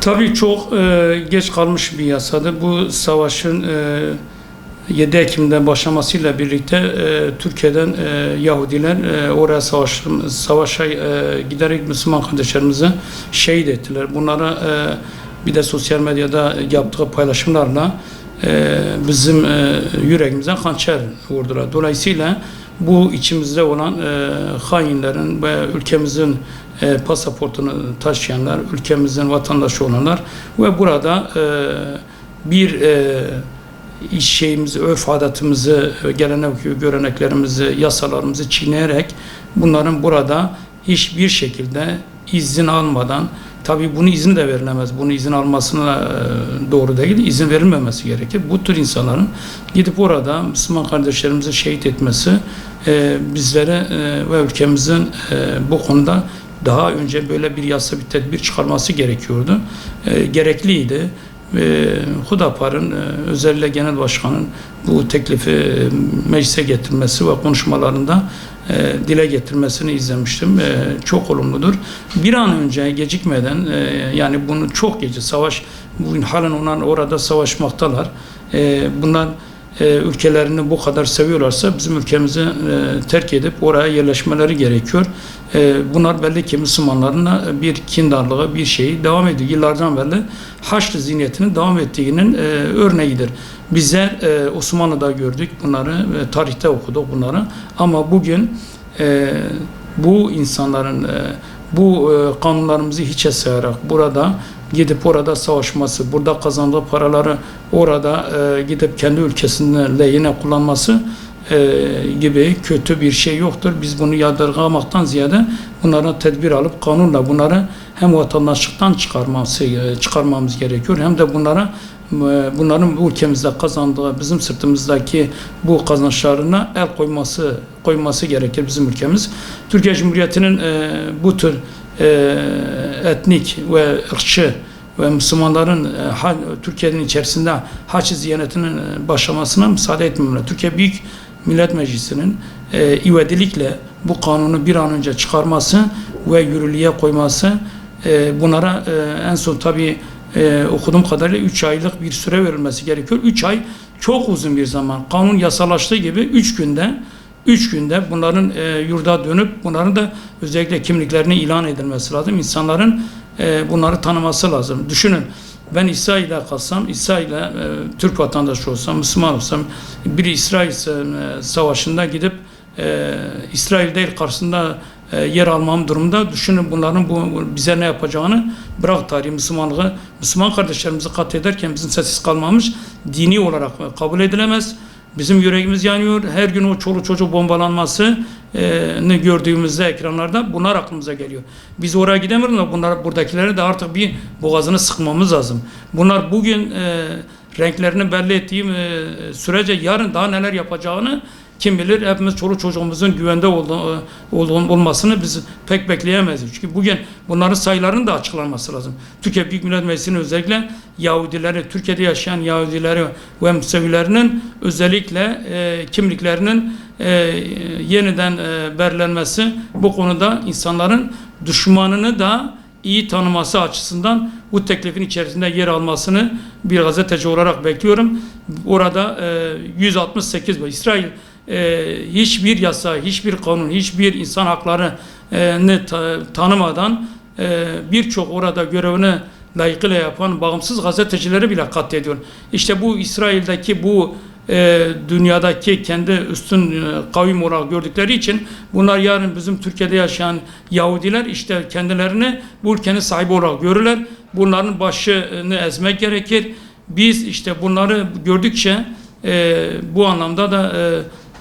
Tabii çok geç kalmış bir yasadı. Bu savaşın 7 Ekim'de başlamasıyla birlikte Türkiye'den Yahudiler oraya savaşa giderek Müslüman kardeşlerimizi şehit ettiler. Bunlara bir de sosyal medyada yaptığı paylaşımlarla bizim yüreğimize hançer vurdular. Dolayısıyla bu içimizde olan hainlerin ve ülkemizin pasaportunu taşıyanlar, ülkemizin vatandaşı olanlar ve burada bir şeyimizi, örf adatımızı, gelenek göreneklerimizi, yasalarımızı çiğneyerek bunların burada hiçbir şekilde izin almadan, tabii bunu izin de verilemez, bunu izin almasına doğru değil, izin verilmemesi gerekir. Bu tür insanların gidip orada Müslüman kardeşlerimizi şehit etmesi bizlere ve ülkemizin bu konuda daha önce böyle bir yasa, bir tedbir çıkarması gerekiyordu. Gerekliydi. Hudapar'ın özellikle genel başkanın bu teklifi meclise getirmesi ve konuşmalarında dile getirmesini izlemiştim. Çok olumludur. Bir an önce gecikmeden yani bunu çok gece savaş bugün halen onlar orada savaşmaktalar. Bunlar ülkelerini bu kadar seviyorlarsa bizim ülkemizi terk edip oraya yerleşmeleri gerekiyor. Bunlar belli ki Müslümanların bir kindarlığı, bir şeyi devam ediyor. Yıllardan beri Haçlı zihniyetinin devam ettiğinin örneğidir. Bizler Osmanlı'da gördük bunları, tarihte okuduk bunları. Ama bugün bu insanların bu kanunlarımızı hiçe sayarak burada gidip orada savaşması, burada kazandığı paraları orada gidip kendi ülkesinin lehine kullanması gibi kötü bir şey yoktur. Biz bunu yadırgamaktan ziyade bunlara tedbir alıp kanunla bunları hem vatandaşlıktan çıkarmamız gerekiyor hem de bunların bu ülkemizde kazandığı, bizim sırtımızdaki bu kazançlarına el koyması gerekir bizim ülkemiz. Türkiye Cumhuriyeti'nin bu tür etnik ve ırkçı ve Müslümanların Türkiye'nin içerisinde haç ziyanetinin başlamasına müsaade etmemeli. Türkiye Büyük Millet Meclisi'nin ivedilikle bu kanunu bir an önce çıkarması ve yürürlüğe koyması, bunlara en son tabii okuduğum kadarıyla 3 aylık bir süre verilmesi gerekiyor. 3 ay çok uzun bir zaman. Kanun yasalaştığı gibi 3 günde bunların yurda dönüp bunların da özellikle kimliklerini ilan edilmesi lazım. İnsanların bunları tanıması lazım. Düşünün, ben İsrail'e kalsam, İsrail'e Türk vatandaşı olsam, Müslüman olsam, bir İsrail savaşında gidip İsrail değil karşısında yer almam durumunda düşünün bunların bize ne yapacağını. Bırak tarihi Müslümanlığı, Müslüman kardeşlerimizi katlederken bizim sessiz kalmamız dini olarak kabul edilemez. Bizim yüreğimiz yanıyor. Her gün o çoluk çocuk bombalanmasını gördüğümüzde ekranlarda bunlar aklımıza geliyor. Biz oraya gidemiyoruz ama buradakileri de artık bir boğazını sıkmamız lazım. Bunlar bugün renklerini belli ettiğim sürece yarın daha neler yapacağını kim bilir. Hepimiz çoluk çocuğumuzun güvende olmasını biz pek bekleyemeyiz. Çünkü bugün bunların sayılarının da açıklanması lazım. Türkiye Büyük Millet Meclisi'nin özellikle Yahudileri, Türkiye'de yaşayan Yahudileri ve Müsevilerinin özellikle kimliklerinin yeniden belirlenmesi, bu konuda insanların düşmanını da iyi tanıması açısından bu teklifin içerisinde yer almasını bir gazeteci olarak bekliyorum. Orada 168 İsrail hiçbir yasa, hiçbir kanun, hiçbir insan haklarını tanımadan birçok orada görevini layıkıyla yapan bağımsız gazetecileri bile katlediyor. İşte bu İsrail'deki bu dünyadaki kendi üstün kavim olarak gördükleri için bunlar yarın bizim Türkiye'de yaşayan Yahudiler işte kendilerini bu ülkenin sahibi olarak görürler. Bunların başını ezmek gerekir. Biz işte bunları gördükçe bu anlamda da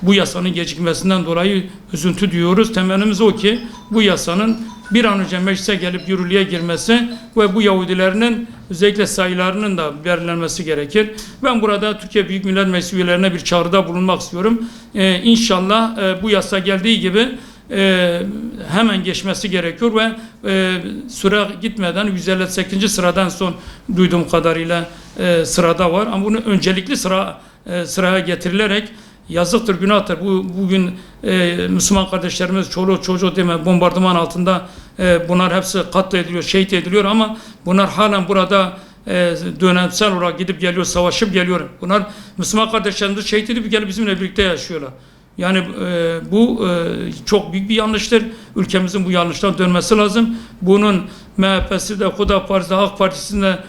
bu yasanın gecikmesinden dolayı üzüntü duyuyoruz. Temennimiz o ki bu yasanın bir an önce meclise gelip yürürlüğe girmesi ve bu Yahudilerinin özellikle sayılarının da belirlenmesi gerekir. Ben burada Türkiye Büyük Millet Meclisi üyelerine bir çağrıda bulunmak istiyorum. İnşallah bu yasa geldiği gibi hemen geçmesi gerekiyor ve süre gitmeden 158. sıradan son duyduğum kadarıyla sırada var. Ama bunu öncelikli sıraya getirilerek yazıktır, günahtır. Bugün Müslüman kardeşlerimiz çoluk çocuğu bombardıman altında bunlar hepsi katlediliyor, şehit ediliyor ama bunlar halen burada dönemsel olarak gidip geliyor, savaşıp geliyor. Bunlar Müslüman kardeşlerimizi şehit edip gelip bizimle birlikte yaşıyorlar. Yani bu çok büyük bir yanlıştır. Ülkemizin bu yanlıştan dönmesi lazım. Bunun MHP'si de, Huda Partisi de, AK Partisi'nde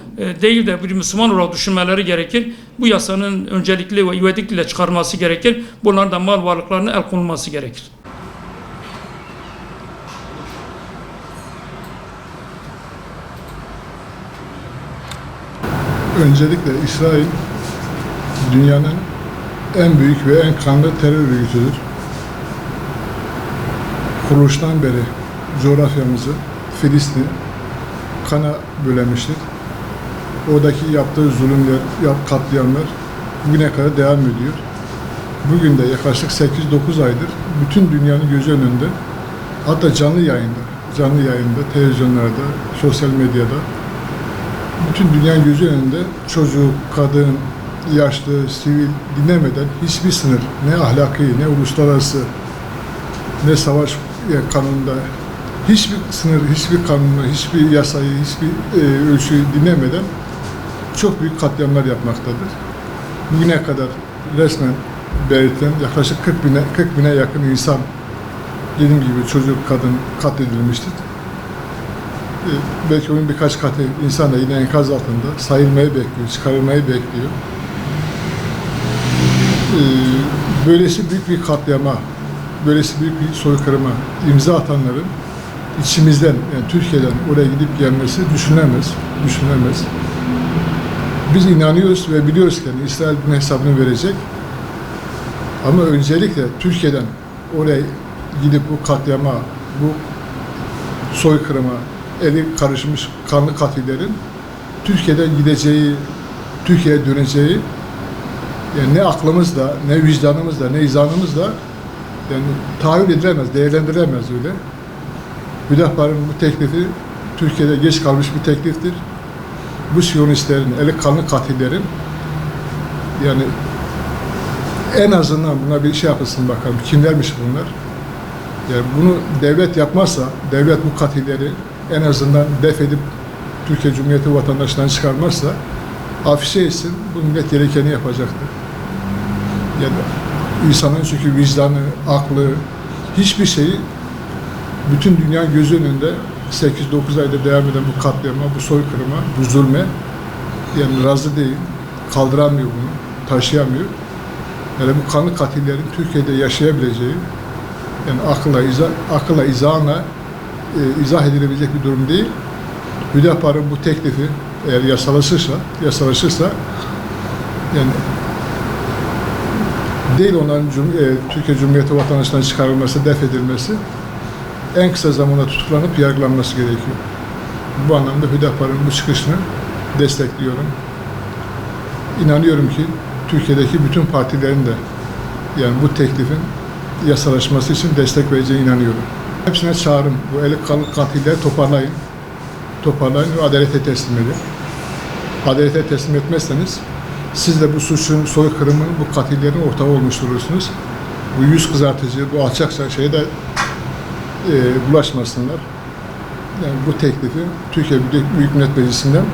değil de bir Müslüman olarak düşünmeleri gerekir. Bu yasanın öncelikli ve ivedilikle çıkarılması gerekir. Bunların da mal varlıklarına el konulması gerekir. Öncelikle İsrail dünyanın en büyük ve en kanlı terör örgütüdür. Kuruluştan beri coğrafyamızı, Filistin kana bölemiştir. Oradaki yaptığı zulümler, katliamlar bugüne kadar devam ediyor. Bugün de yaklaşık 8-9 aydır bütün dünyanın gözü önünde, hatta canlı yayında, televizyonlarda, sosyal medyada, bütün dünyanın gözü önünde çocuk, kadın, yaşlı, sivil dinlemeden hiçbir sınır, ne ahlaki, ne uluslararası, ne savaş kanununda, hiçbir sınır, hiçbir kanunu, hiçbir yasayı, hiçbir ölçüyü dinlemeden çok büyük katliamlar yapmaktadır. Bugüne kadar resmen belirtilen yaklaşık 40 bine yakın insan, dediğim gibi çocuk, kadın katledilmiştir. Belki onun birkaç katı insan da yine enkaz altında sayılmayı bekliyor, çıkarılmayı bekliyor. Böylesi büyük bir katliama, böylesi büyük bir soykırıma imza atanların içimizden, yani Türkiye'den oraya gidip gelmesi düşünülemez. Biz inanıyoruz ve biliyoruz ki yani İsrail bunun hesabını verecek. Ama öncelikle Türkiye'den oraya gidip bu katliama, bu soykırıma eli karışmış kanlı katillerin Türkiye'den gideceği, Türkiye'ye döneceği, yani ne aklımızla, ne vicdanımızla, ne izanımızla yani tahayyül edilemez, değerlendirilemez öyle. Hüdapar'ın bu teklifi Türkiye'de geç kalmış bir tekliftir. Bu Siyonistlerin, eli kanlı katillerin yani en azından buna bir şey yapılsın bakalım. Kimlermiş bunlar? Yani bunu devlet yapmazsa, devlet bu katilleri en azından def edip Türkiye Cumhuriyeti vatandaşlarını çıkarmazsa afişe etsin, bu millet gerekeni yapacaktır. Yani insanın çünkü vicdanı, aklı, hiçbir şeyi bütün dünya gözü önünde 8-9 ayda devam eden bu katliama, bu soykırıma, bu zulme yani razı değil, kaldıramıyor bunu, taşıyamıyor. Yani bu kanlı katillerin Türkiye'de yaşayabileceği, yani akılla, izahla izah edilebilecek bir durum değil. Hüdapar'ın bu teklifi eğer yasalaşırsa yani değil onların Türkiye Cumhuriyeti vatandaşlarına çıkarılması, def edilmesi, en kısa zamanda tutuklanıp yargılanması gerekiyor. Bu anlamda Hüdapar'ın bu çıkışını destekliyorum. İnanıyorum ki Türkiye'deki bütün partilerin de yani bu teklifin yasalaşması için destek vereceğine inanıyorum. Hepsine çağrım, bu eli kanlı katilleri toparlayın ve adalete teslim edin. Adalete teslim etmezseniz siz de bu suçun, soykırımın, bu katillerin ortağı olmuş olursunuz. Bu yüz kızartıcı, bu alçakça şeye de bulaşmasınlar. Yani bu teklifi Türkiye Büyük Millet Meclisi'nden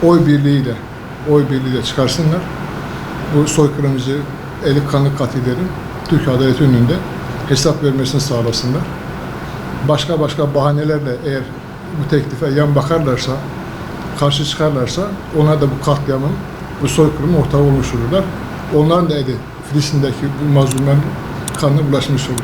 oy birliğiyle çıkarsınlar. Bu soykırımcı, eli kanlı katillerin Türkiye adaleti önünde hesap vermesini sağlasınlar. Başka bahanelerle eğer bu teklife yan bakarlarsa, karşı çıkarlarsa onlar da bu katliamın, bu soykırımın ortağı olmuş olurlar. Onların da eli Filistin'deki bu mazlumların kanına bulaşmış olur.